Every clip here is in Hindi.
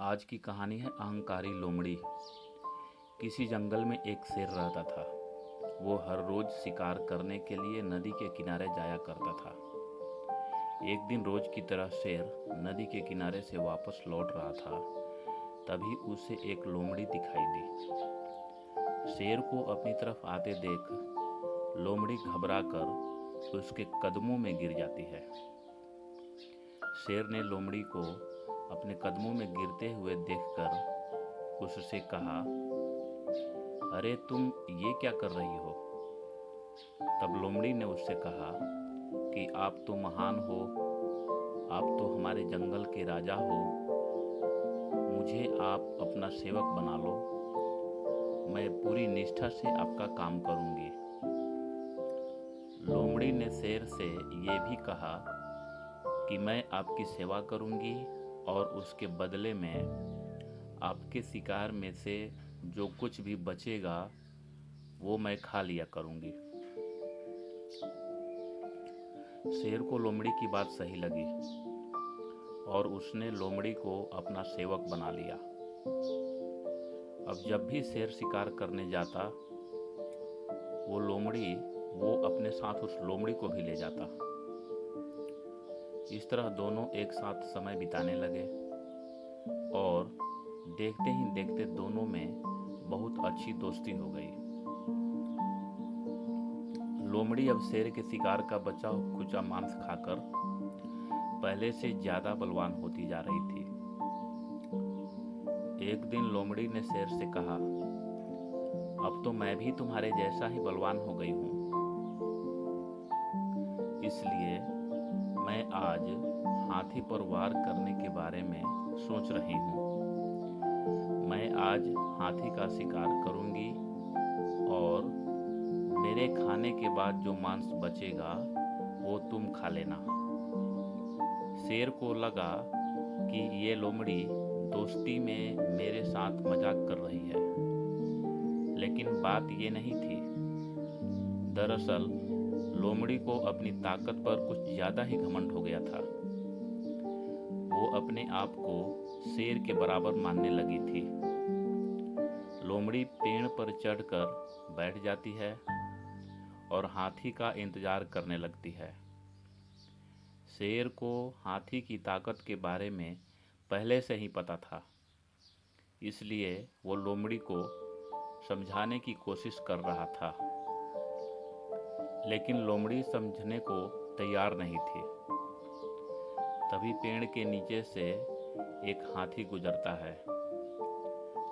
आज की कहानी है अहंकारी लोमड़ी। किसी जंगल में एक शेर रहता था। वो हर रोज शिकार करने के लिए नदी के किनारे जाया करता था। एक दिन रोज की तरह शेर नदी के किनारे से वापस लौट रहा था। तभी उसे एक लोमड़ी दिखाई दी। शेर को अपनी तरफ आते देख लोमड़ी घबराकर उसके कदमों में गिर जाती है। शेर ने लोमड़ी को अपने कदमों में गिरते हुए देखकर उससे कहा, अरे तुम ये क्या कर रही हो? तब लोमड़ी ने उससे कहा कि आप तो महान हो, आप तो हमारे जंगल के राजा हो, मुझे आप अपना सेवक बना लो, मैं पूरी निष्ठा से आपका काम करूंगी। लोमड़ी ने शेर से ये भी कहा कि मैं आपकी सेवा करूंगी और उसके बदले में आपके शिकार में से जो कुछ भी बचेगा वो मैं खा लिया करूंगी। शेर को लोमड़ी की बात सही लगी और उसने लोमड़ी को अपना सेवक बना लिया। अब जब भी शेर शिकार करने जाता वो अपने साथ उस लोमड़ी को भी ले जाता। इस तरह दोनों एक साथ समय बिताने लगे और देखते ही देखते दोनों में बहुत अच्छी दोस्ती हो गई। लोमड़ी अब शेर के शिकार का बचा खुचा मांस खाकर पहले से ज्यादा बलवान होती जा रही थी। एक दिन लोमड़ी ने शेर से कहा, अब तो मैं भी तुम्हारे जैसा ही बलवान हो गई हूँ, इसलिए मैं आज हाथी पर वार करने के बारे में सोच रही हूँ। मैं आज हाथी का शिकार करूंगी और मेरे खाने के बाद जो मांस बचेगा वो तुम खा लेना। शेर को लगा कि ये लोमड़ी दोस्ती में मेरे साथ मजाक कर रही है, लेकिन बात ये नहीं थी। दरअसल लोमड़ी को अपनी ताकत पर कुछ ज़्यादा ही घमंड हो गया था। वो अपने आप को शेर के बराबर मानने लगी थी। लोमड़ी पेड़ पर चढ़कर बैठ जाती है और हाथी का इंतजार करने लगती है। शेर को हाथी की ताकत के बारे में पहले से ही पता था, इसलिए वो लोमड़ी को समझाने की कोशिश कर रहा था, लेकिन लोमड़ी समझने को तैयार नहीं थी। तभी पेड़ के नीचे से एक हाथी गुजरता है।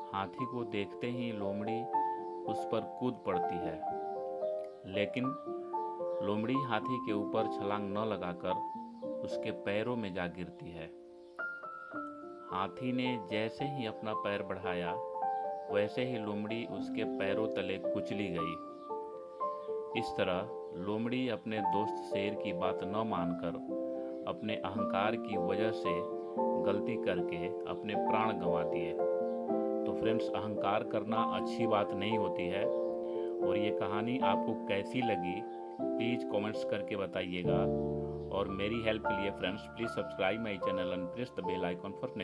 हाथी को देखते ही लोमड़ी उस पर कूद पड़ती है, लेकिन लोमड़ी हाथी के ऊपर छलांग न लगाकर उसके पैरों में जा गिरती है। हाथी ने जैसे ही अपना पैर बढ़ाया वैसे ही लोमड़ी उसके पैरों तले कुचली गई। इस तरह लोमड़ी अपने दोस्त शेर की बात न मानकर अपने अहंकार की वजह से गलती करके अपने प्राण गंवा दिए। तो फ्रेंड्स, अहंकार करना अच्छी बात नहीं होती है। और ये कहानी आपको कैसी लगी प्लीज़ कमेंट्स करके बताइएगा। और मेरी हेल्प के लिए friends please subscribe my channel and press the bell icon for next.